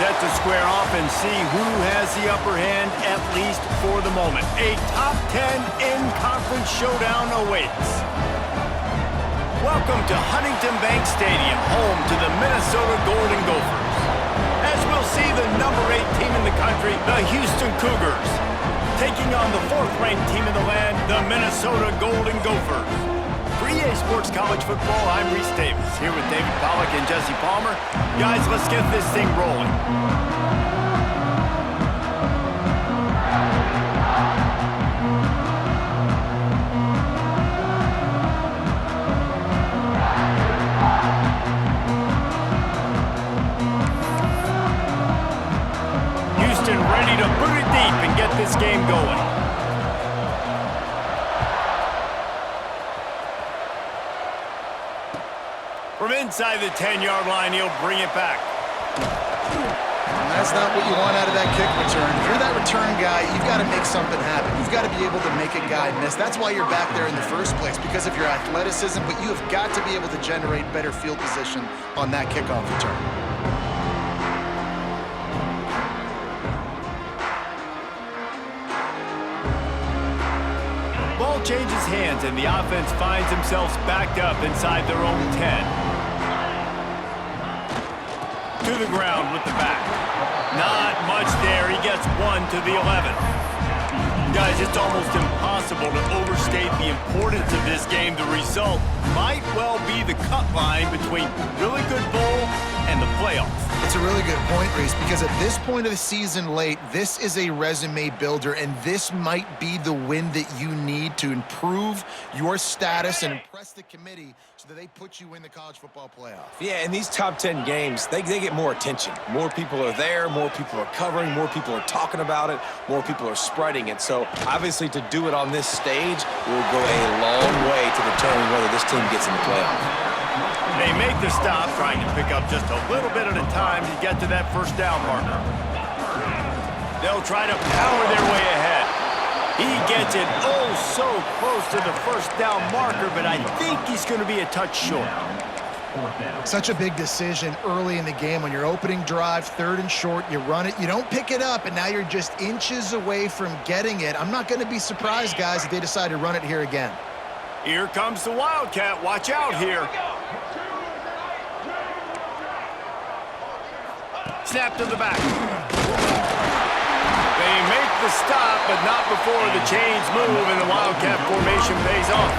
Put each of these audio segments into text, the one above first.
set to square off and see who has the upper hand, at least for the moment. A top 10 in-conference showdown awaits. Welcome to Huntington Bank Stadium, home to the Minnesota Golden Gophers. As we'll see the number 8 team in the country, the Houston Cougars, taking on the 4th-ranked team in the land, the Minnesota Golden Gophers. For EA Sports College Football, I'm Reese Davis, here with David Pollack and Jesse Palmer. Guys, let's get this thing rolling. Houston ready to boot it deep and get this game going. From inside the 10-yard line, he'll bring it back. And that's not what you want out of that kick return. If you're that return guy, you've got to make something happen. You've got to be able to make a guy miss. That's why you're back there in the first place, because of your athleticism, but you have got to be able to generate better field position on that kickoff return. Ball changes hands, and the offense finds themselves backed up inside their own 10. To the ground with the back. Not much there. He gets 1 to the 11. Guys, it's almost impossible to overstate the importance of this game. The result might well be the cut line between really good bowl and the playoffs. It's a really good point, Reese, because at this point of the season late, this is a resume builder, and this might be the win that you need to improve your status and impress the committee so that they put you in the college football playoff. Yeah, in these top 10 games, they get more attention. More people are there, more people are covering, more people are talking about it, more people are spreading it. So obviously to do it on this stage will go a long way to determine whether this team gets in the playoff. They make the stop, trying to pick up just a little bit at a time to get to that first down marker. They'll try to power their way ahead. He gets it oh so close to the first down marker, but I think he's going to be a touch short. Such a big decision early in the game. When you're opening drive, 3rd and short, you run it, you don't pick it up, and now you're just inches away from getting it. I'm not going to be surprised, guys, if they decide to run it here again. Here comes the Wildcat. Watch out here. Snap to the back. They make the stop, but not before the chains move and the Wildcat formation pays off.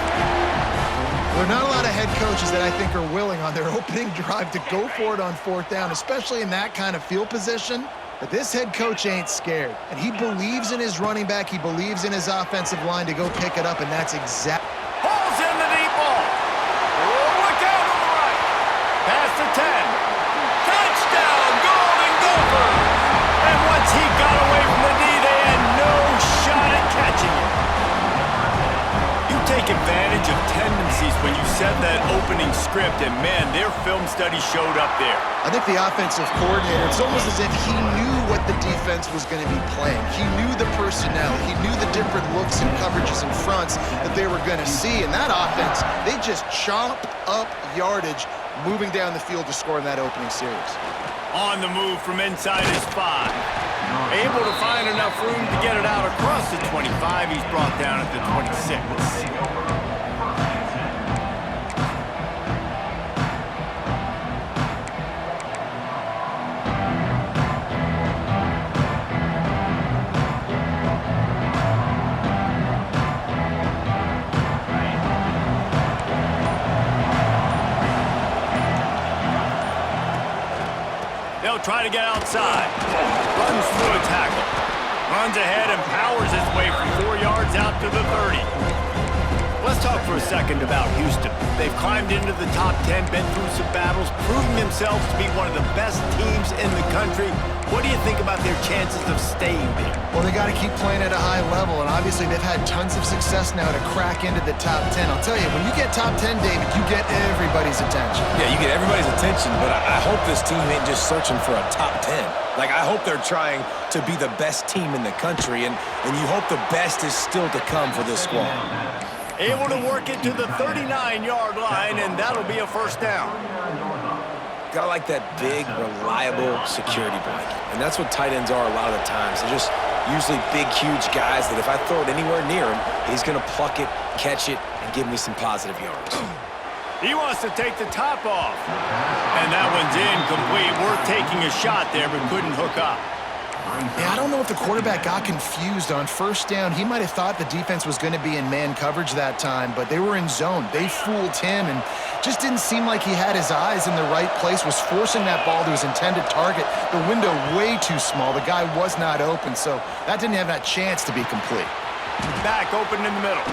There are not a lot of head coaches that I think are willing on their opening drive to go for it on 4th down, especially in that kind of field position. But this head coach ain't scared, and he believes in his running back. He believes in his offensive line to go pick it up, and that's exactly. Ball's in the deep ball. Oh, look out on the right. Past the 10. Touchdown, Golden Gophers. And once he got away from the knee, they had no shot at catching it. You take advantage of tendencies when you set that opening script, and man, their film study showed up there. I think the offensive coordinator, it's almost as if he knew what the defense was going to be playing. He knew the personnel. He knew the different looks and coverages and fronts that they were going to see. And that offense, they just chomped up yardage moving down the field to score in that opening series. On the move from inside his 5. Able to find enough room to get it out across the 25. He's brought down at the 26. They'll try to get outside. Runs through a tackle. Runs ahead and powers his way from 4 yards out to the 30. Let's talk for a second about Houston. They've climbed into the top 10, been through some battles, proving themselves to be one of the best teams in the country. What do you think about their chances of staying there? Well, they got to keep playing at a high level, and obviously they've had tons of success now to crack into the top 10. I'll tell you, when you get top 10, David, you get everybody's attention. Yeah, you get everybody's attention, but I hope this team ain't just searching for a top 10. Like, I hope they're trying to be the best team in the country, and you hope the best is still to come for this squad. Able to work it to the 39-yard line, and that'll be a first down. gotta like that big, reliable security blanket. And that's what tight ends are a lot of the times. They're just usually big, huge guys that if I throw it anywhere near him, he's gonna pluck it, catch it, and give me some positive yards. He wants to take the top off. And that one's incomplete. Worth taking a shot there, but couldn't hook up. Yeah, I don't know if the quarterback got confused on first down. He might have thought the defense was going to be in man coverage that time, but they were in zone. They fooled him and just didn't seem like he had his eyes in the right place, was forcing that ball to his intended target. The window way too small. The guy was not open, so that didn't have that chance to be complete. Back open in the middle.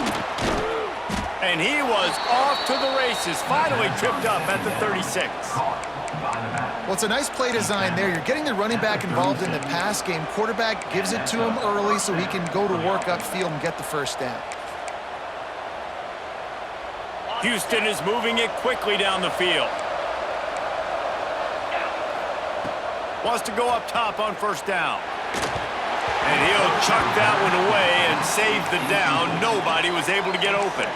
And he was off to the races, finally tripped up at the 36. Well, it's a nice play design there. You're getting the running back involved in the pass game. Quarterback gives it to him early so he can go to work upfield and get the first down. Houston is moving it quickly down the field. Wants to go up top on first down. And he'll chuck that one away and save the down. Nobody was able to get open.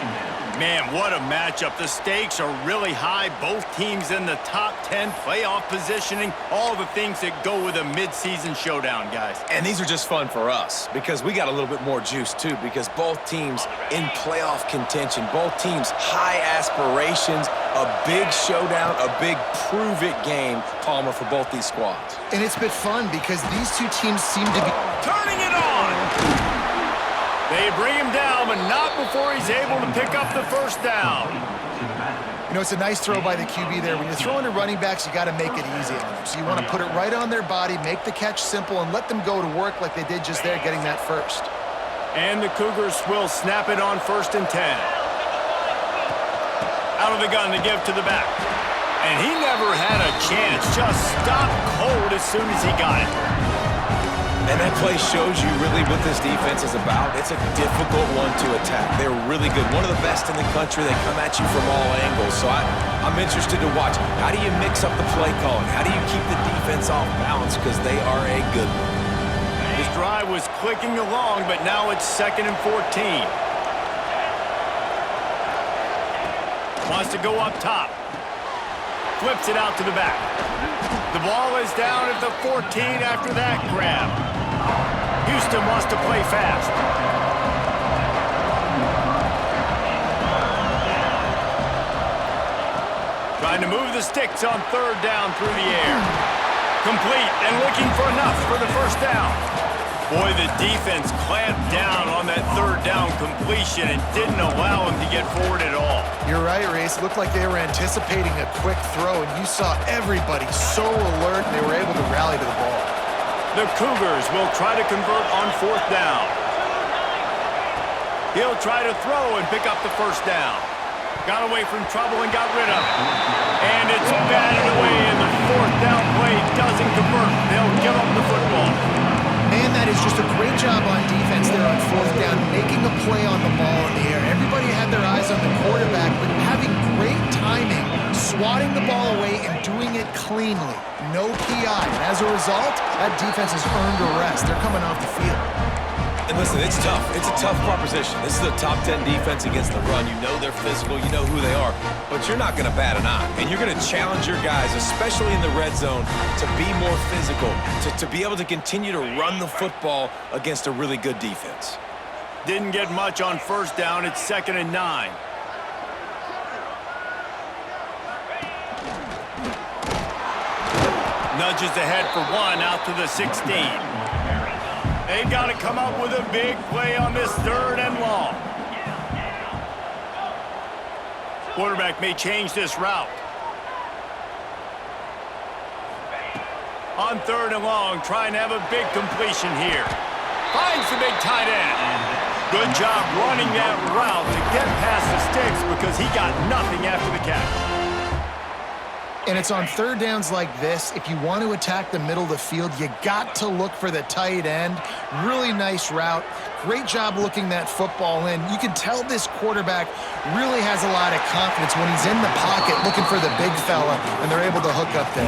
Man, what a matchup. The stakes are really high. Both teams in the top 10, playoff positioning, all the things that go with a midseason showdown, guys. And these are just fun for us because we got a little bit more juice, too, because both teams in playoff contention, both teams high aspirations, a big showdown, a big prove-it game, Palmer, for both these squads. And it's been fun because these two teams seem to be turning it on. They bring him down, but not before he's able to pick up the first down. You know, it's a nice throw by the QB there. When you're throwing to running backs, you got to make it easy on them. So you want to put it right on their body, make the catch simple, and let them go to work like they did just there, getting that first. And the Cougars will snap it on 1st and 10. Out of the gun to give to the back. And he never had a chance. Just stopped cold as soon as he got it. And that play shows you really what this defense is about. It's a difficult one to attack. They're really good. One of the best in the country. They come at you from all angles. So I'm interested to watch. How do you mix up the play calling? How do you keep the defense off balance? Because they are a good one. His drive was clicking along, but now it's 2nd and 14. Wants to go up top. Flips it out to the back. The ball is down at the 14 after that grab. Houston wants to play fast. Trying to move the sticks on 3rd down through the air. Complete and looking for enough for the first down. Boy, the defense clamped down on that 3rd down completion and didn't allow him to get forward at all. You're right, Race. It looked like they were anticipating a quick throw, and you saw everybody so alert, and they were able to rally to the ball. The Cougars will try to convert on 4th down. He'll try to throw and pick up the first down. Got away from trouble and got rid of it. And it's batted away, and the 4th down play doesn't convert. They'll give up the football. Man, that is just a great job on defense there on 4th down, making a play on the ball in the air. Everybody had their eyes on the quarterback, but having great timing, swatting the ball away and doing it cleanly. No PI. And as a result, that defense has earned a rest. They're coming off the field. And listen, it's tough. It's a tough proposition. This is a top 10 defense against the run. You know they're physical. You know who they are. But you're not going to bat an eye. And you're going to challenge your guys, especially in the red zone, to be more physical, to be able to continue to run the football against a really good defense. Didn't get much on 1st down. It's 2nd and 9. Nudges ahead for 1 out to the 16. They got to come up with a big play on this 3rd and long. Quarterback may change this route. On 3rd and long, trying to have a big completion here. Finds the big tight end. Good job running that route to get past the sticks because he got nothing after the catch. And it's on 3rd downs like this. If you want to attack the middle of the field, you got to look for the tight end. Really nice route. Great job looking that football in. You can tell this quarterback really has a lot of confidence when he's in the pocket looking for the big fella, and they're able to hook up there.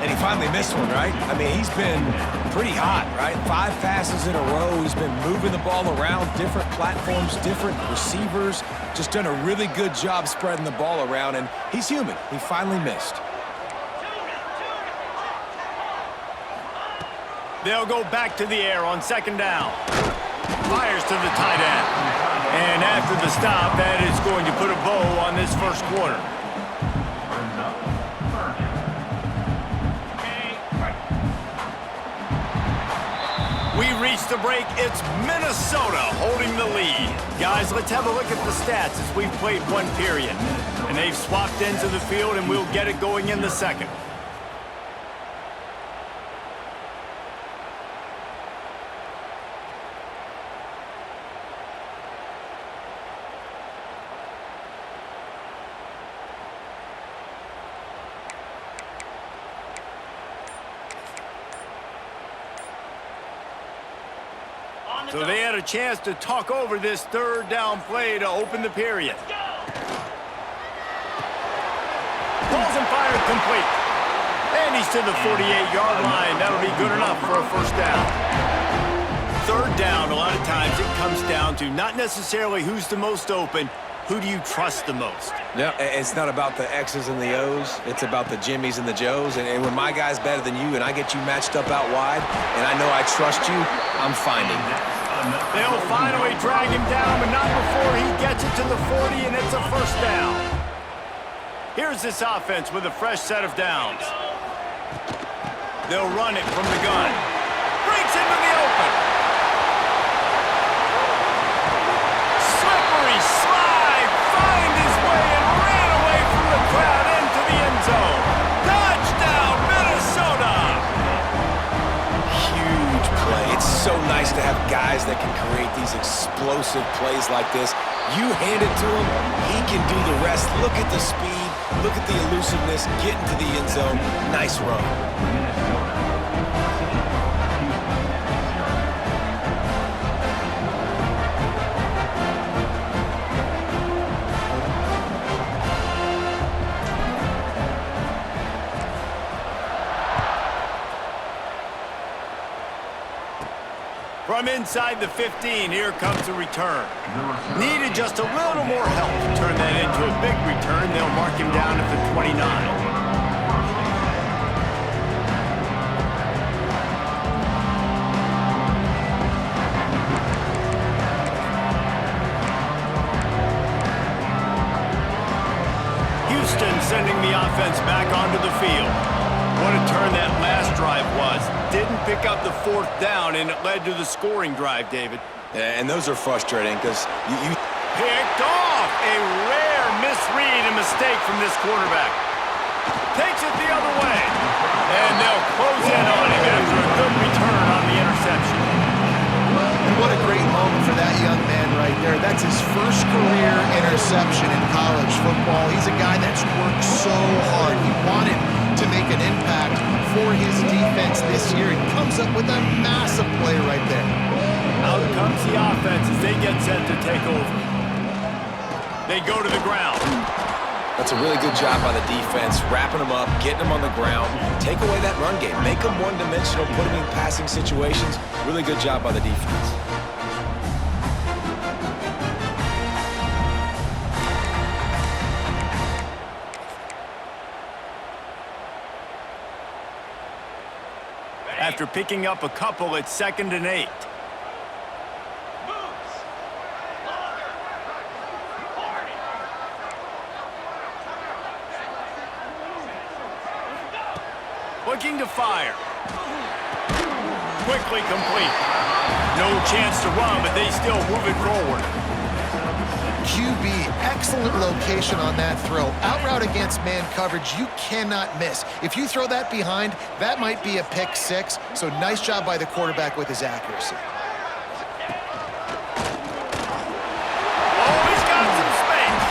And he finally missed one, right? I mean, he's been pretty hot, right? 5 passes in a row. He's been moving the ball around, different platforms, different receivers. Just done a really good job spreading the ball around, and he's human. He finally missed. They'll go back to the air on second down. Fires to the tight end. And after the stop, that is going to put a bow on this first quarter. We reach the break. It's Minnesota holding the lead. Guys, let's have a look at the stats as we've played one period. And they've swapped into the field, and we'll get it going in the second. So they had a chance to talk over this third down play to open the period. Balls and fired complete. And he's to the 48-yard line. That'll be good enough for a first down. Third down, a lot of times it comes down to not necessarily who's the most open, who do you trust the most? Yeah, it's not about the X's and the O's. It's about the Jimmys and the Joes. And when my guy's better than you and I get you matched up out wide, and I know I trust you, I'm finding that. They'll finally drag him down, but not before he gets it to the 40, and it's a first down. Here's this offense with a fresh set of downs. They'll run it from the gun. Breaks into the open. Slippery slide, find his way and ran away from the crowd into the end zone. Touchdown, Minnesota! Huge play. It's so nice to have guys that can create these explosive plays like this. You hand it to him, he can do the rest. Look at the speed, look at the elusiveness, get into the end zone. Nice run. From inside the 15, here comes the return. Needed just a little more help to turn that into a big return. They'll mark him down at the 29. Houston sending the offense back onto the field. What a turn that last drive was. Didn't pick up the fourth down, and it led to the scoring drive, David. Yeah, and those are frustrating because you picked off. A rare misread and mistake from this quarterback. Takes it the other way. And they'll close in on him after a good return on the interception. And what a great moment for that young man right there. That's his first career interception in college football. He's a guy that's worked so hard. He wanted to make an impact for his defense this year. He comes up with a massive play right there. Out comes the offense as they get set to take over. They go to the ground. That's a really good job by the defense, wrapping them up, getting them on the ground, take away that run game, make them one-dimensional, put them in passing situations. Really good job by the defense. After picking up a couple, it's 2nd and 8. Looking to fire. Quickly complete. No chance to run, but they still move it forward. QB, excellent location on that throw. Out route against man coverage, you cannot miss. If you throw that behind, that might be a pick six. So nice job by the quarterback with his accuracy. Oh, he's got some space.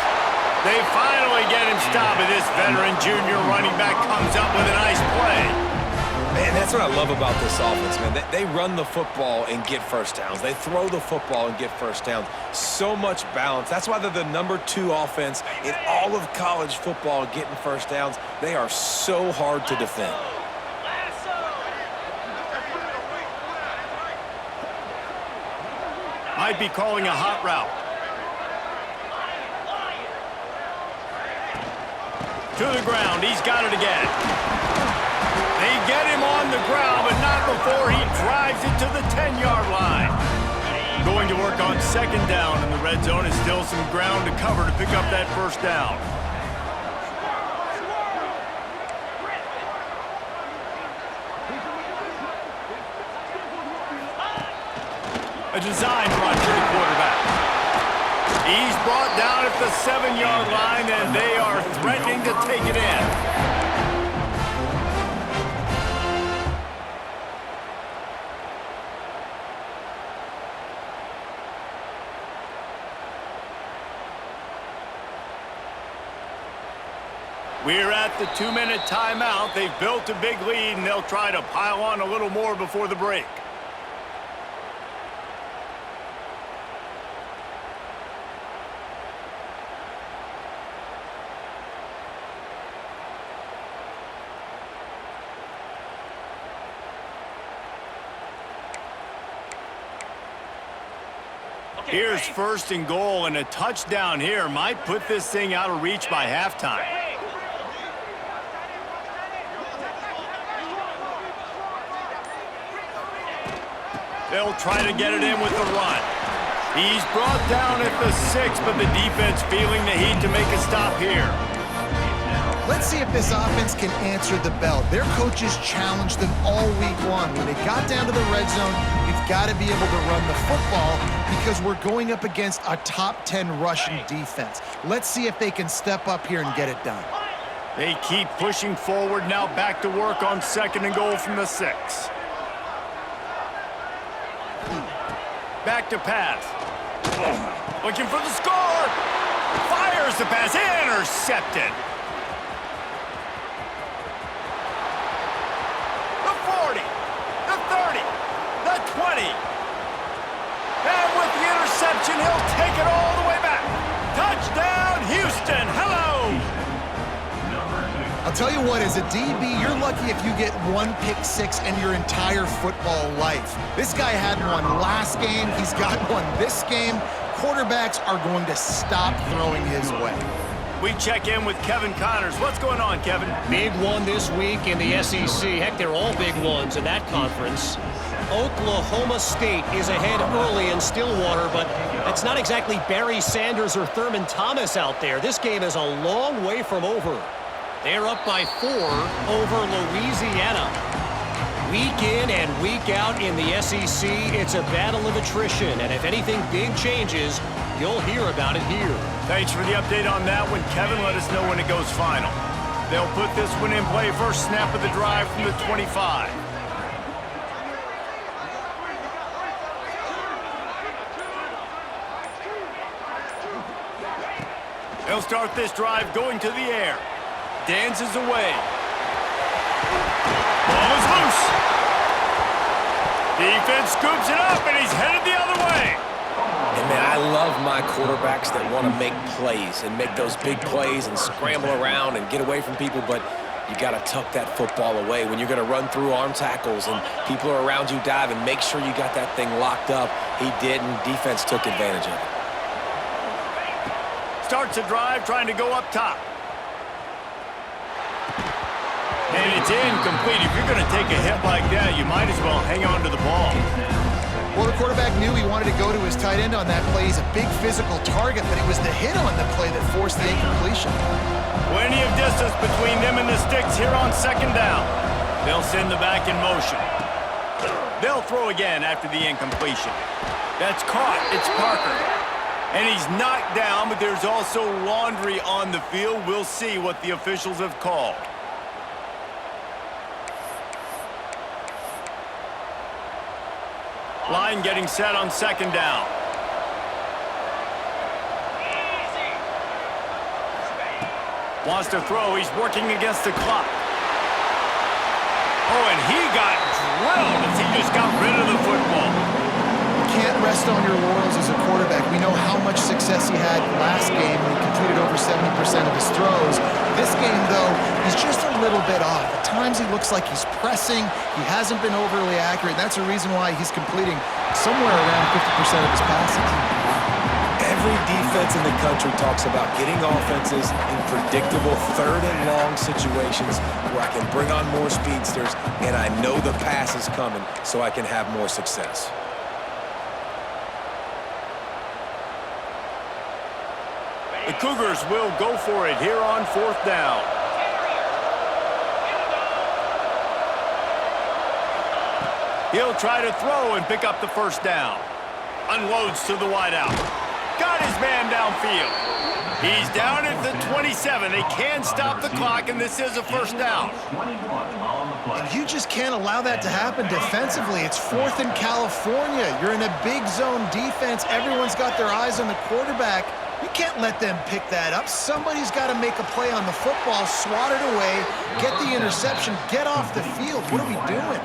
They finally get him stopped, and this veteran junior running back comes up with a nice play. Man, that's what I love about this offense, man. They run the football and get first downs. They throw the football and get first downs. So much balance. That's why they're the #2 offense in all of college football getting first downs. They are so hard to defend. Might be calling a hot route. To the ground. He's got it again. They get him on the ground, but not before he drops to the 10-yard line. Going to work on second down in the red zone is still some ground to cover to pick up that first down. A design run to the quarterback. He's brought down at the 7-yard line, and they are threatening to take it in. We're at the 2-minute timeout. They've built a big lead, and they'll try to pile on a little more before the break. Here's first and goal, and a touchdown here might put this thing out of reach by halftime. They'll try to get it in with the run. He's brought down at the 6, but the defense feeling the heat to make a stop here. Let's see if this offense can answer the bell. Their coaches challenged them all week long. When they got down to the red zone, we've got to be able to run the football because we're going up against a top 10 rushing defense. Let's see if they can step up here and get it done. They keep pushing forward, now back to work on second and goal from the 6. Back to pass. Looking for the score. Fires the pass. Intercepted. The 40. The 30. The 20. And with the interception, he'll take it all the way back. Touchdown, Houston. Hello. I'll tell you what, as a DB, you're lucky if you get one pick six in your entire football life. This guy had one last game. He's got one this game. Quarterbacks are going to stop throwing his way. We check in with Kevin Connors. What's going on, Kevin? Big one this week in the SEC. Heck, they're all big ones in that conference. Oklahoma State is ahead early in Stillwater, but that's not exactly Barry Sanders or Thurman Thomas out there. This game is a long way from over. They're up by 4 over Louisiana. Week in and week out in the SEC, it's a battle of attrition, and if anything big changes, you'll hear about it here. Thanks for the update on that one, Kevin. Let us know when it goes final. They'll put this one in play. First snap of the drive from the 25. They'll start this drive going to the air. Dances away. Ball is loose. Defense scoops it up, and he's headed the other way. And man, I love my quarterbacks that want to make plays and make those big plays and scramble around and get away from people, but you got to tuck that football away. When you're going to run through arm tackles and people are around you diving, make sure you got that thing locked up. He didn't. Defense took advantage of it. Starts a drive trying to go up top. And it's incomplete. If you're going to take a hit like that, you might as well hang on to the ball. Well, the quarterback knew he wanted to go to his tight end on that play. He's a big physical target, but it was the hit on the play that forced the incompletion. Plenty of distance between them and the sticks here on second down. They'll send the back in motion. They'll throw again after the incompletion. That's caught. It's Parker. And he's knocked down, but there's also laundry on the field. We'll see what the officials have called. Line getting set on second down. Wants to throw. He's working against the clock. Oh, and he got drilled as he just got rid of the football. You can't rest on your laurels as a quarterback. We know how much success he had last game when he completed over 70% of his throws. This game, though, he's just a little bit off. At times he looks like he's pressing. He hasn't been overly accurate. That's a reason why he's completing somewhere around 50% of his passes. Every defense in the country talks about getting offenses in predictable third and long situations where I can bring on more speedsters and I know the pass is coming so I can have more success. The Cougars will go for it here on 4th down. He'll try to throw and pick up the first down. Unloads to the wideout. Got his man downfield. He's down at the 27. They can stop the clock, and this is a first down. And you just can't allow that to happen defensively. It's 4th in California. You're in a big zone defense. Everyone's got their eyes on the quarterback. You can't let them pick that up. Somebody's got to make a play on the football, swat it away, get the interception, get off the field. What are we doing?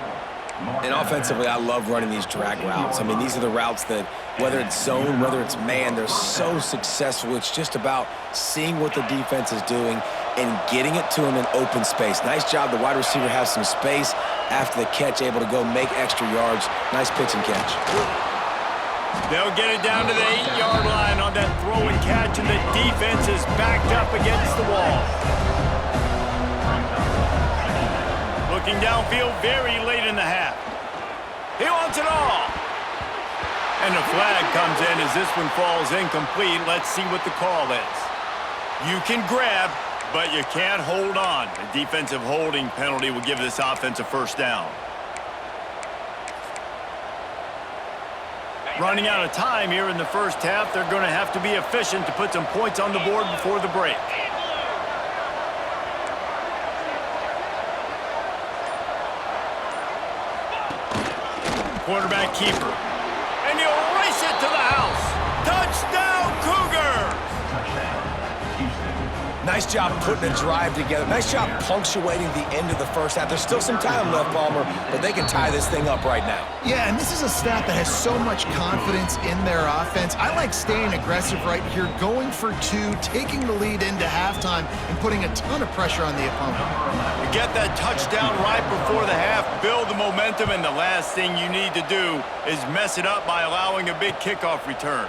And offensively, I love running these drag routes. I mean, these are the routes that, whether it's zone, whether it's man, they're so successful. It's just about seeing what the defense is doing and getting it to them in open space. Nice job. The wide receiver has some space after the catch, able to go make extra yards. Nice pitch and catch. They'll get it down to the 8-yard line on that throw and catch, and the defense is backed up against the wall. Looking downfield very late in the half. He wants it all. And the flag comes in as this one falls incomplete. Let's see what the call is. You can grab, but you can't hold on. A defensive holding penalty will give this offense a first down. Running out of time here in the first half. They're going to have to be efficient to put some points on the board before the break. Quarterback keeper. And he'll race it to the house. Touchdown, Cougars! Nice job putting a drive together. Nice job punctuating the end of the first half. There's still some time left, Palmer, but they can tie this thing up right now. Yeah, and this is a staff that has so much confidence in their offense. I like staying aggressive right here, going for 2, taking the lead into halftime, and putting a ton of pressure on the opponent. You get that touchdown right before the half, build the momentum, and the last thing you need to do is mess it up by allowing a big kickoff return.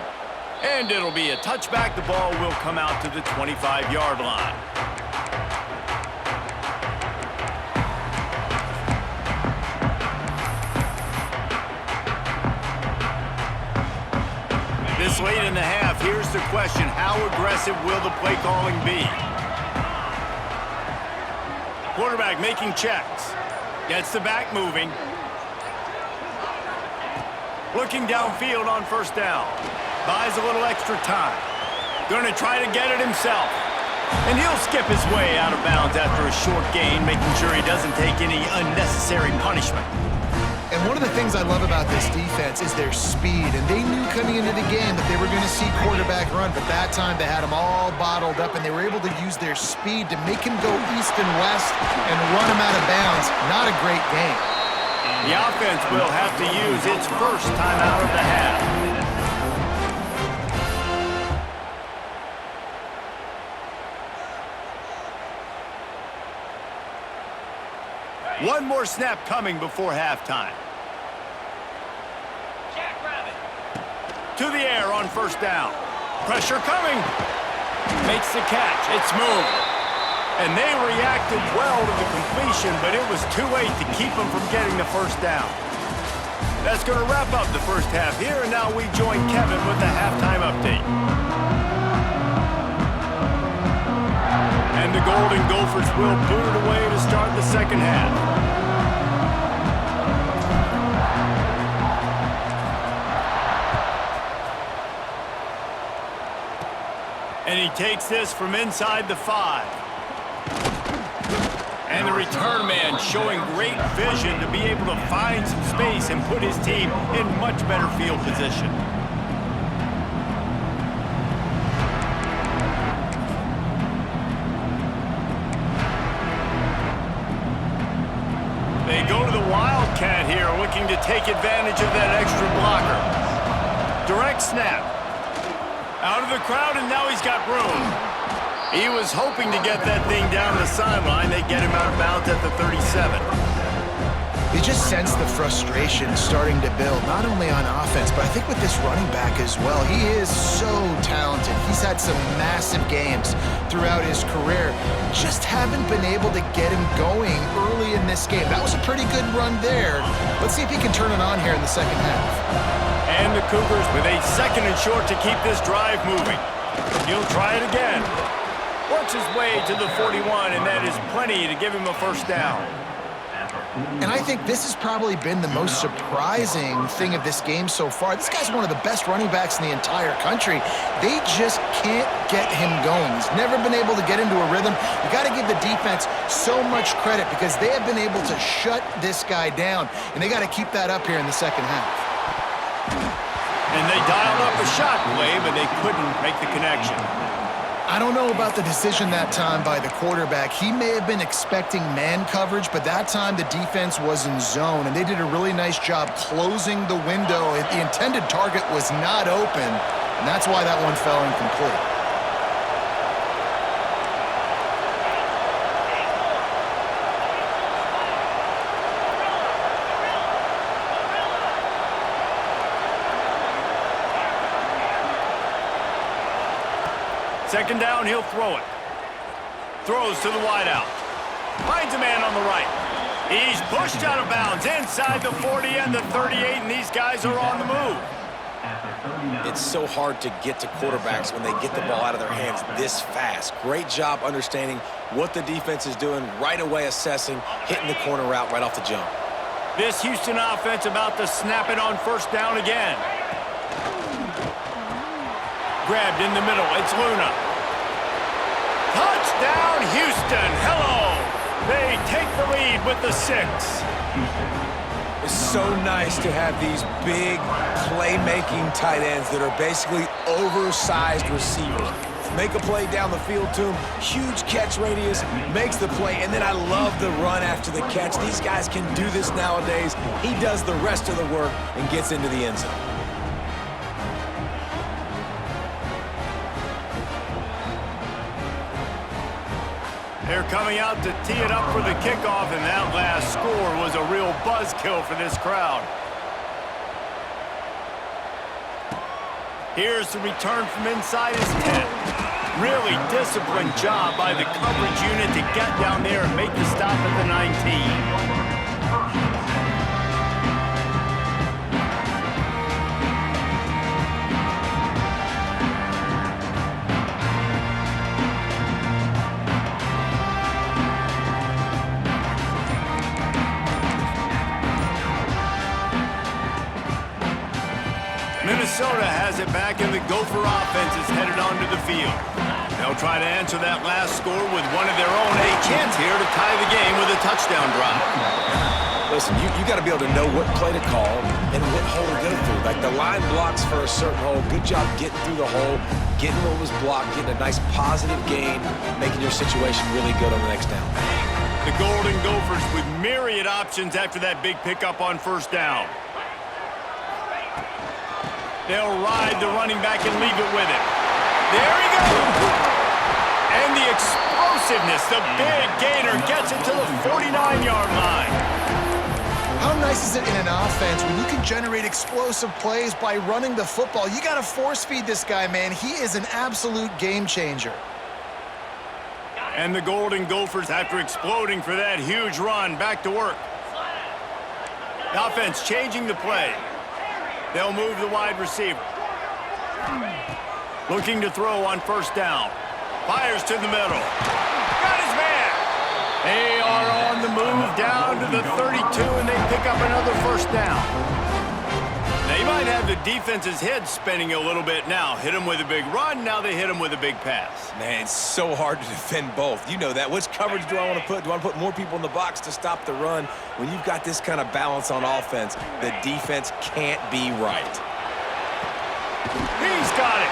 And it'll be a touchback. The ball will come out to the 25-yard line. This late in the half, here's the question. How aggressive will the play calling be? Quarterback making checks. Gets the back moving. Looking downfield on first down. Buys a little extra time. Going to try to get it himself. And he'll skip his way out of bounds after a short gain, making sure he doesn't take any unnecessary punishment. And one of the things I love about this defense is their speed. And they knew coming into the game that they were going to see quarterback run, but that time they had him all bottled up, and they were able to use their speed to make him go east and west and run him out of bounds. Not a great game. The offense will have to use its first timeout of the half. One more snap coming before halftime. To the air on first down. Pressure coming. Makes the catch. It's moved. And they reacted well to the completion, but it was too late to keep them from getting the first down. That's going to wrap up the first half here, and now we join Kevin with the halftime update. And the Golden Gophers will boot it away to start the second half. And he takes this from inside the 5. And the return man showing great vision to be able to find some space and put his team in much better field position. They go to the Wildcat here, looking to take advantage of that extra blocker. Direct snap. Out of the crowd, and now he's got room. He was hoping to get that thing down the sideline. They get him out of bounds at the 37. You just sense the frustration starting to build, not only on offense, but I think with this running back as well. He is so talented. He's had some massive games throughout his career. Just haven't been able to get him going early in this game. That was a pretty good run there. Let's see if he can turn it on here in the second half. And the Cougars with a 2nd and short to keep this drive moving. He'll try it again. Works his way to the 41, and that is plenty to give him a first down. And I think this has probably been the most surprising thing of this game so far. This guy's one of the best running backs in the entire country. They just can't get him going. He's never been able to get into a rhythm. You got to give the defense so much credit because they have been able to shut this guy down, and they got to keep that up here in the second half. And they dialed up a shot play, but they couldn't make the connection. I don't know about the decision that time by the quarterback. He may have been expecting man coverage, but that time the defense was in zone, and they did a really nice job closing the window. The intended target was not open, and that's why that one fell incomplete. Second down, he'll throw it. Throws to the wideout. Finds a man on the right. He's pushed out of bounds inside the 40 and the 38, and these guys are on the move. It's so hard to get to quarterbacks when they get the ball out of their hands this fast. Great job understanding what the defense is doing, right away assessing, hitting the corner route right off the jump. This Houston offense about to snap it on first down again. Grabbed in the middle. It's Luna. Touchdown, Houston. Hello. They take the lead with the 6. It's so nice to have these big playmaking tight ends that are basically oversized receivers. Make a play down the field to him, huge catch radius, makes the play, and then I love the run after the catch. These guys can do this nowadays. He does the rest of the work and gets into the end zone. They're coming out to tee it up for the kickoff, and that last score was a real buzzkill for this crowd. Here's the return from inside his 10. Really disciplined job by the coverage unit to get down there and make the stop at the 19. Minnesota has it back, and the Gopher offense is headed onto the field. They'll try to answer that last score with one of their own. A chance here to tie the game with a touchdown drive. Listen, you got to be able to know what play to call and what hole to go through. Like the line blocks for a certain hole. Good job getting through the hole, getting what was blocked, getting a nice positive gain, making your situation really good on the next down. The Golden Gophers with myriad options after that big pickup on first down. They'll ride the running back and leave it with him. There he goes! And the explosiveness, the big gainer gets it to the 49-yard line. How nice is it in an offense when you can generate explosive plays by running the football? You got to force feed this guy, man. He is an absolute game changer. And the Golden Gophers, after exploding for that huge run, back to work. The offense changing the play. They'll move the wide receiver. Looking to throw on first down. Fires to the middle. Got his man. They are on the move down to the 32, and they pick up another first down. They might have the defense's head spinning a little bit now. Hit him with a big run, now they hit him with a big pass. Man, it's so hard to defend both. You know that. Which coverage do I want to put? Do I want to put more people in the box to stop the run? When you've got this kind of balance on offense, the defense can't be right. He's got it.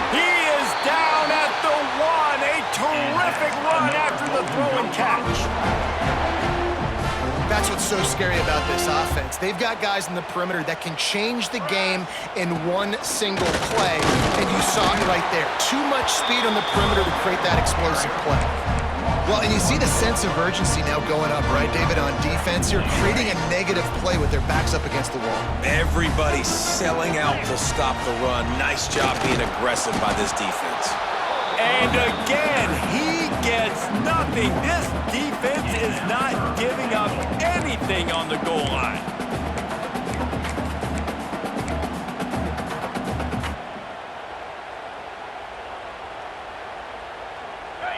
He is down at the 1. A terrific run after the throw and catch. That's what's so scary about this offense. They've got guys in the perimeter that can change the game in one single play, and you saw it right there. Too much speed on the perimeter to create that explosive play. Well, and you see the sense of urgency now going up, right, David, on defense. You're creating a negative play with their backs up against the wall. Everybody's selling out to stop the run. Nice job being aggressive by this defense. And again, he gets nothing. This defense is not giving up anything on the goal line.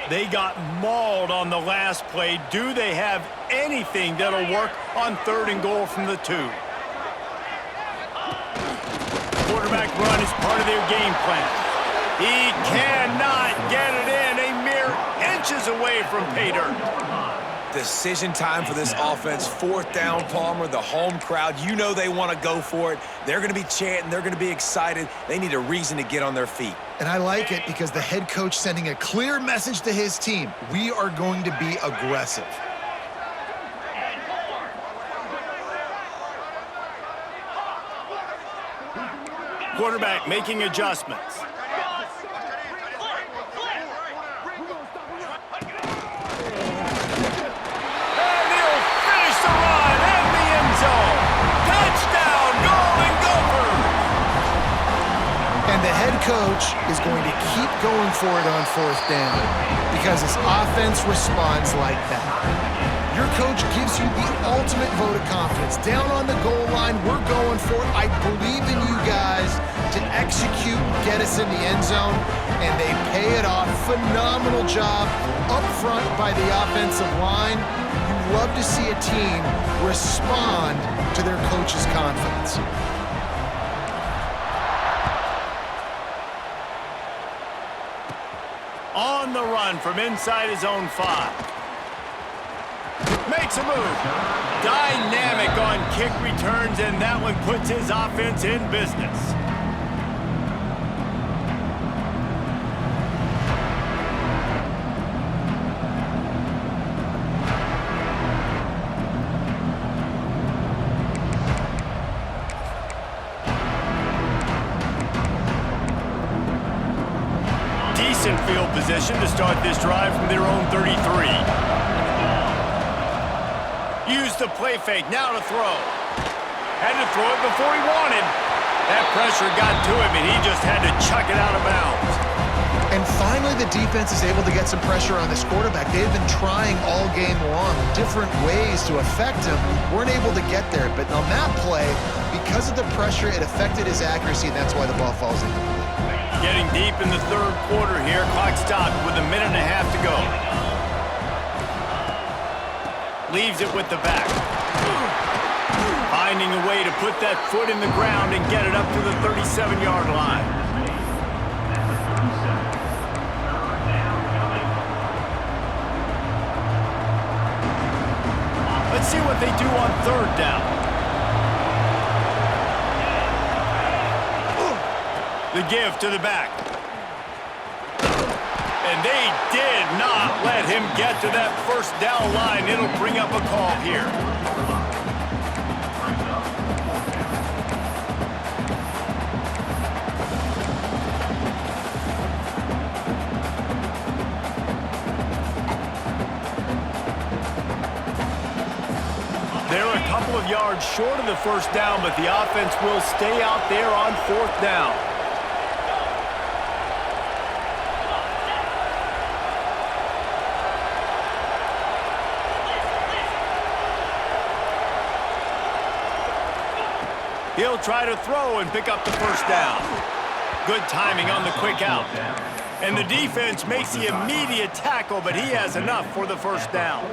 They got mauled on the last play. Do they have anything that'll work on 3rd and goal from the 2? Quarterback run is part of their game plan. He cannot get it in. A mere inches away from pay dirt. Decision time for this offense. 4th down, Palmer, the home crowd. You know they want to go for it. They're going to be chanting. They're going to be excited. They need a reason to get on their feet. And I like it because the head coach sending a clear message to his team. We are going to be aggressive. Quarterback making adjustments. And he'll finish the run in the end zone. Touchdown, Golden Gophers! And the head coach is going to keep going for it on 4th down because his offense responds like that. Your coach gives you the ultimate vote of confidence. Down on the goal line, we're going for it. I believe in you guys to execute, get us in the end zone, and they pay it off. Phenomenal job up front by the offensive line. You love to see a team respond to their coach's confidence. On the run from inside his own 5. Makes a move. Dynamic on kick returns, and that one puts his offense in business. Decent field position to start this drive from their own 33. Use the play fake, now to throw. Had to throw it before he wanted. That pressure got to him, and he just had to chuck it out of bounds. And finally, the defense is able to get some pressure on this quarterback. They've been trying all game long different ways to affect him. Weren't able to get there, but on that play, because of the pressure, it affected his accuracy, and that's why the ball falls incomplete. Getting deep in the 3rd quarter here. Clock stopped with 1.5 minutes to go. Leaves it with the back. Finding a way to put that foot in the ground and get it up to the 37-yard line. Let's see what they do on 3rd down. The give to the back. And they did not let him get to that 1st down line. It'll bring up a call here. They're a couple of yards short of the 1st down, but the offense will stay out there on 4th down. He'll try to throw and pick up the 1st down. Good timing on the quick out. And the defense makes the immediate tackle, but he has enough for the 1st down.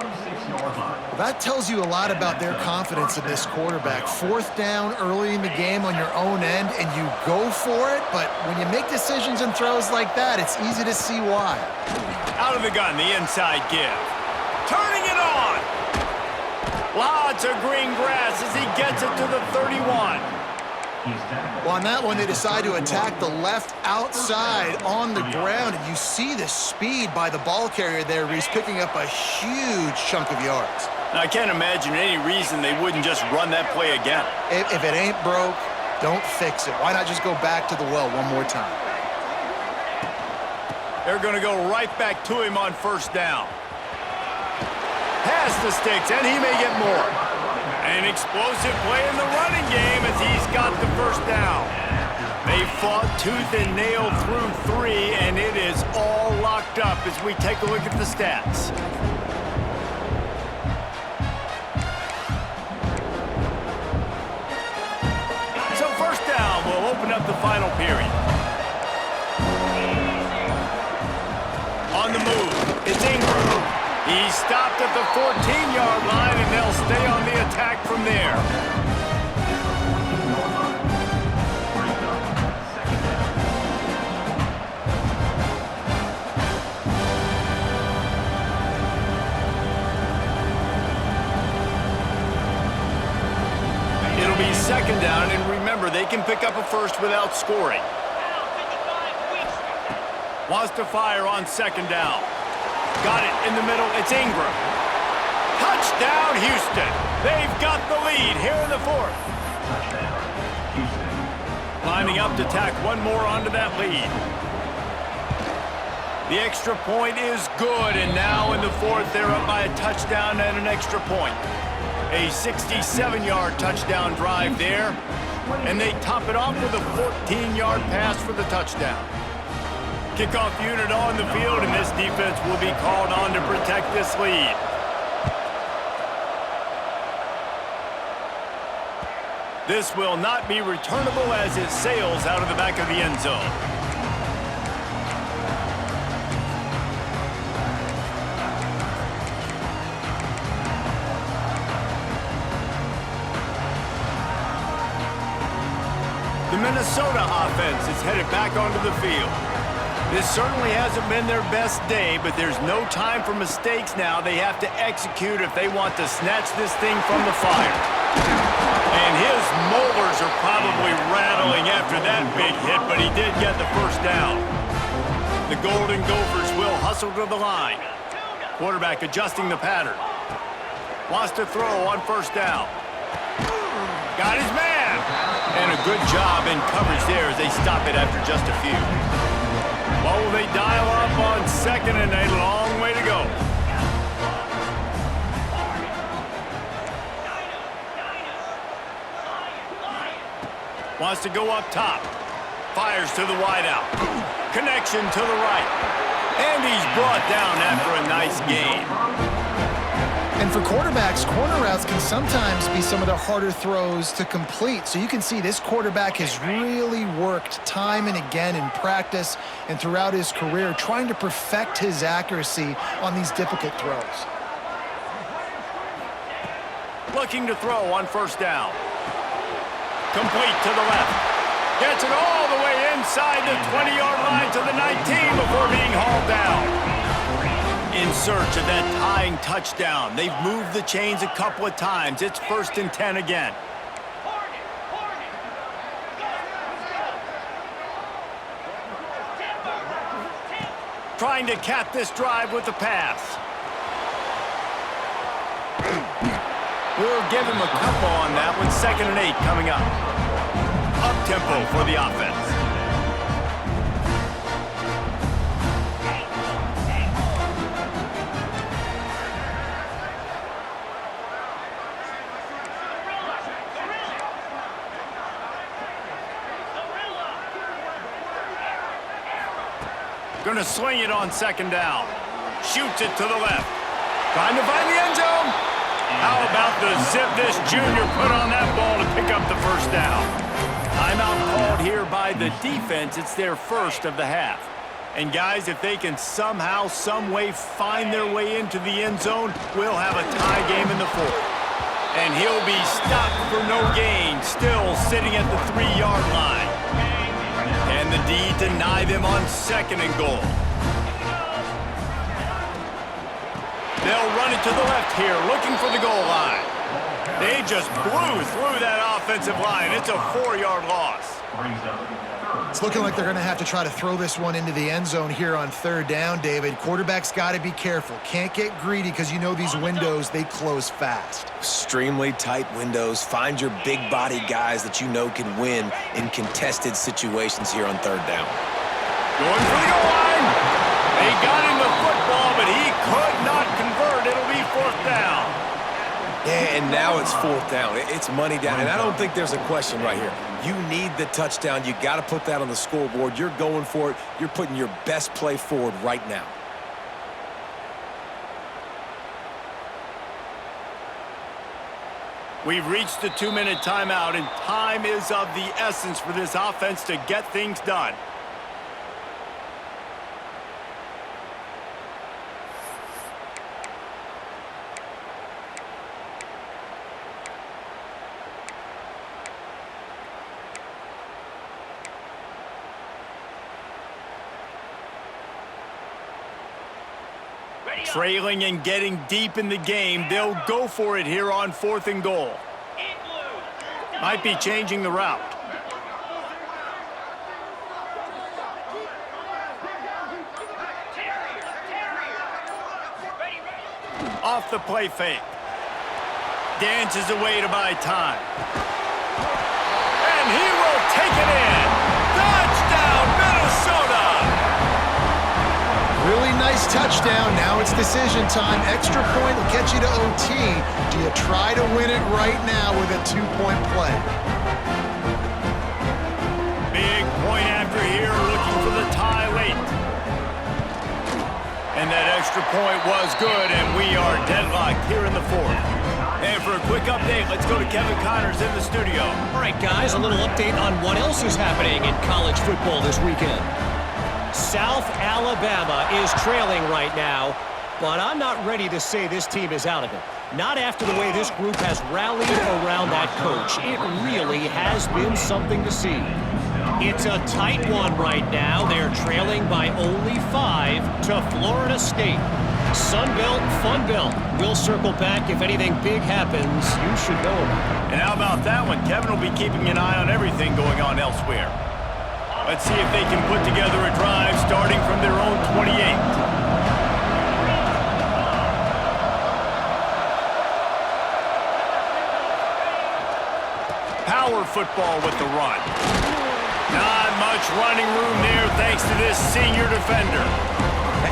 That tells you a lot about their confidence in this quarterback. 4th down early in the game on your own end, and you go for it, but when you make decisions and throws like that, it's easy to see why. Out of the gun, the inside give. Turning it on! Lots of green grass as he gets it to the 31. Well, on that one, they decide to attack the left outside on the ground, and you see the speed by the ball carrier there, Reese, picking up a huge chunk of yards. Now, I can't imagine any reason they wouldn't just run that play again. If it ain't broke, don't fix it. Why not just go back to the well one more time? They're going to go right back to him on first down. Has the sticks, and he may get more. An explosive play in the running game as he's got the first down. They fought tooth and nail through 3, and it is all locked up as we take a look at the stats. So first down will open up the final period. On the move, it's Ingram. He's stopped at the 14-yard line, and they'll stay on the attack from there. It'll be second down, and remember, they can pick up a first without scoring. Wants to fire on second down. Got it in the middle. It's Ingram. Touchdown, Houston. They've got the lead here in the 4th. Lining up to tack one more onto that lead. The extra point is good, and now in the 4th, they're up by a touchdown and an extra point. A 67-yard touchdown drive there, and they top it off with a 14-yard pass for the touchdown. Kickoff unit on the field, and this defense will be called on to protect this lead. This will not be returnable as it sails out of the back of the end zone. The Minnesota offense is headed back onto the field. This certainly hasn't been their best day, but there's no time for mistakes now. They have to execute if they want to snatch this thing from the fire. And his molars are probably rattling after that big hit, but he did get the first down. The Golden Gophers will hustle to the line. Quarterback adjusting the pattern. Wants to throw on first down. Got his man. And a good job in coverage there as they stop it after just a few. Well, will they dial up on second and a long way to go? Wants to go up top. Fires to the wideout. Connection to the right. And he's brought down after a nice gain. And for quarterbacks, corner routes can sometimes be some of the harder throws to complete. So you can see this quarterback has really worked time and again in practice and throughout his career trying to perfect his accuracy on these difficult throws. Looking to throw on first down. Complete to the left. Gets it all the way inside the 20-yard line to the 19 before being hauled down. In search of that tying touchdown. They've moved the chains a couple of times. It's 1st and 10 again. Trying to cap this drive with the pass. We'll give him a couple on that one. 2nd and 8 coming up. Up-tempo for the offense. Going to swing it on 2nd down. Shoots it to the left. Trying to find the end zone. How about the zip this junior put on that ball to pick up the first down? Timeout called here by the defense. It's their first of the half. And guys, if they can somehow, some way find their way into the end zone, we'll have a tie game in the 4th. And he'll be stopped for no gain, still sitting at the 3-yard line. And the D deny them on 2nd and goal. They'll run it to the left here, looking for the goal line. They just blew through that offensive line. It's a 4-yard loss. It's looking like they're going to have to try to throw this one into the end zone here on third down, David. Quarterback's got to be careful. Can't get greedy because you know these windows, they close fast. Extremely tight windows. Find your big body guys that you know can win in contested situations here on third down. Going for the goal line. They got him the football, but he could not convert. It'll be fourth down. Yeah, and now it's fourth down. It's money down, and I don't think there's a question right here. You need the touchdown. You got to put that on the scoreboard. You're going for it. You're putting your best play forward right now. We've reached the 2-minute timeout, and time is of the essence for this offense to get things done. Trailing and getting deep in the game, they'll go for it here on 4th and goal. Might be changing the route. Off the play fake. Dances away to buy time. And he will take it in. Touchdown, Minnesota! Really nice touchdown. Now it's decision time. Extra point will get you to OT. Do you try to win it right now with a 2-point play? Big point after here, looking for the tie late. And that extra point was good, and we are deadlocked here in the 4th. And for a quick update, let's go to Kevin Connors in the studio. All right, guys, a little update on what else is happening in college football this weekend. South Alabama is trailing right now, but I'm not ready to say this team is out of it. Not after the way this group has rallied around that coach. It really has been something to see. It's a tight one right now. They're trailing by only 5 to Florida State. Sunbelt, Funbelt. We'll circle back if anything big happens. You should know about it. And how about that one? Kevin will be keeping an eye on everything going on elsewhere. Let's see if they can put together a drive starting from their own 28. Power football with the run. Not much running room there thanks to this senior defender.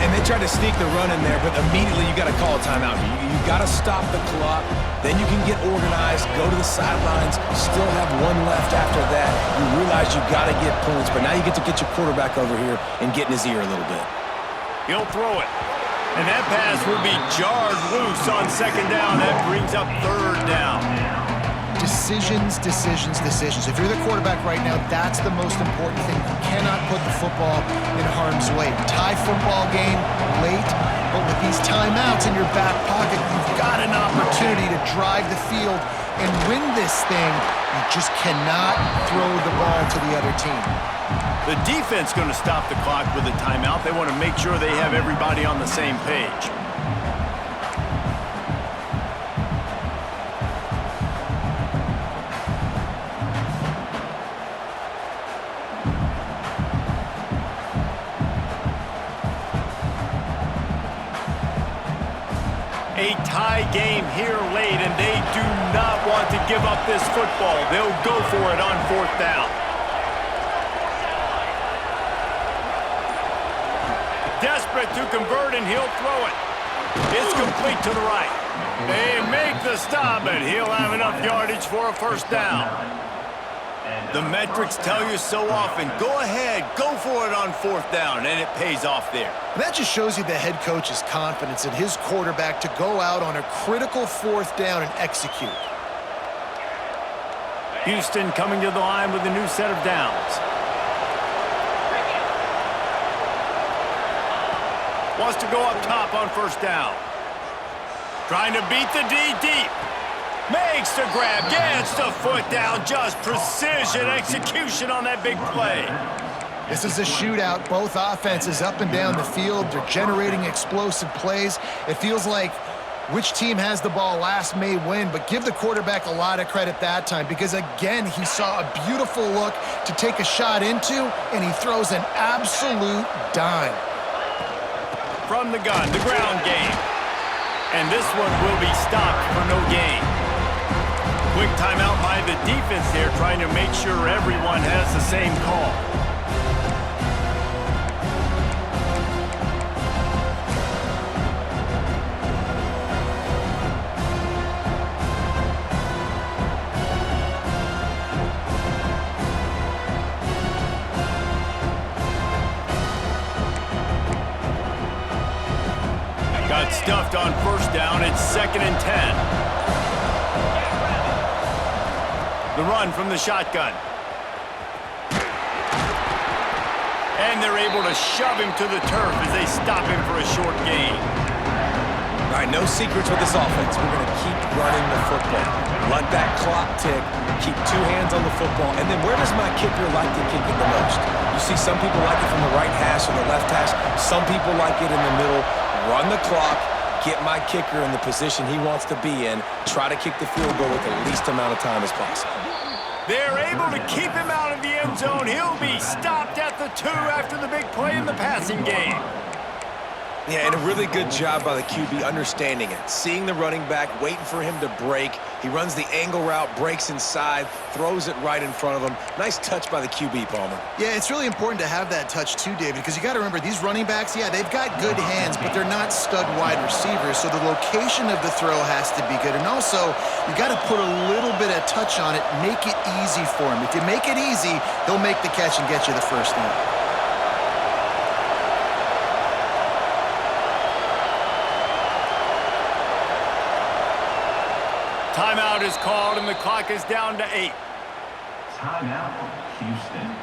And they tried to sneak the run in there, but immediately you got to call a timeout. You got to stop the clock. Then you can get organized, go to the sidelines, still have one left after that. You realize you got to get points, but now you get to get your quarterback over here and get in his ear a little bit. He'll throw it. And that pass will be jarred loose on 2nd down. That brings up 3rd down. Decisions, decisions, decisions. If you're the quarterback right now, that's the most important thing. You cannot put the football in harm's way. Tie football game late, but with these timeouts in your back pocket, you've got an opportunity to drive the field and win this thing. You just cannot throw the ball to the other team. The defense going to stop the clock with a timeout. They want to make sure they have everybody on the same page. A tie game here late, and they do not want to give up this football. They'll go for it on 4th down. Desperate to convert, and he'll throw it. It's complete to the right. They make the stop, and he'll have enough yardage for a 1st down. The metrics tell you so often, go ahead, go for it on 4th down, and it pays off there. And that just shows you the head coach's confidence in his quarterback to go out on a critical 4th down and execute. Houston coming to the line with a new set of downs. Wants to go up top on 1st down. Trying to beat the D deep. Makes the grab, gets the foot down, just precision execution on that big play. This is a shootout. Both offenses up and down the field. They're generating explosive plays. It feels like Which team has the ball last may win, but give the quarterback a lot of credit that time because, again, he saw a beautiful look to take a shot into, and he throws an absolute dime. From the gun, the ground game. And this one will be stopped for no gain. Quick timeout by the defense there, trying to make sure everyone has the same call. Got stuffed on first down. It's 2nd and 10. The run from the shotgun. And they're able to shove him to the turf as they stop him for a short gain. All right, no secrets with this offense. We're going to keep running the football. Let that clock tick. Keep 2 hands on the football. And then where does my kicker like to kick it the most? You see some people like it from the right hash or the left hash. Some people like it in the middle. Run the clock. Get my kicker in the position he wants to be in. Try to kick the field goal with the least amount of time as possible. They're able to keep him out of the end zone. He'll be stopped at the 2 after the big play in the passing game. Yeah, and a really good job by the QB understanding it. Seeing the running back, waiting for him to break. He runs the angle route, breaks inside, throws it right in front of him. Nice touch by the QB, Palmer. Yeah, it's really important to have that touch too, David, because you got to remember these running backs, yeah, they've got good hands, but they're not stud wide receivers, so the location of the throw has to be good. And also, you got to put a little bit of touch on it, make it easy for him. If you make it easy, he'll make the catch and get you the first down. Timeout is called, and the clock is down to 8. Timeout, Houston.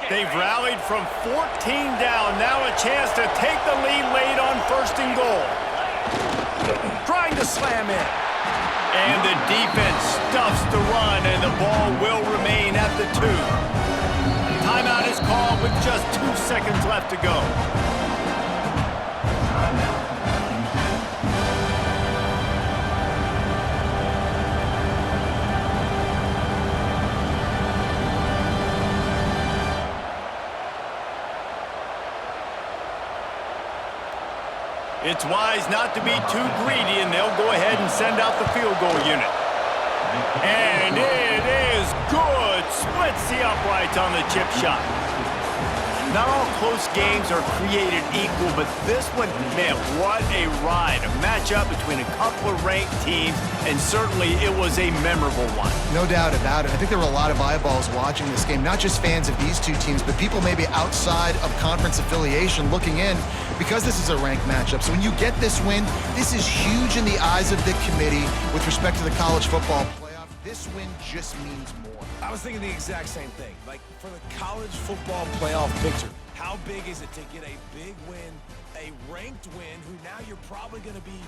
They've rallied from 14 down. Now a chance to take the lead late on 1st and goal. Trying to slam in. And the defense stuffs the run, and the ball will remain at the 2. Timeout is called with just 2 seconds left to go. It's wise not to be too greedy, and they'll go ahead and send out the field goal unit. And it is good. Splits the uprights on the chip shot. Not all close games are created equal, but this one, man, what a ride. A matchup between a couple of ranked teams, and certainly it was a memorable one. No doubt about it. I think there were a lot of eyeballs watching this game, not just fans of these two teams, but people maybe outside of conference affiliation looking in because this is a ranked matchup. So when you get this win, this is huge in the eyes of the committee with respect to the college football playoff. This win just means more. I was thinking the exact same thing. Like, for the college football playoff picture, how big is it to get a big win, a ranked win, who now you're probably going to be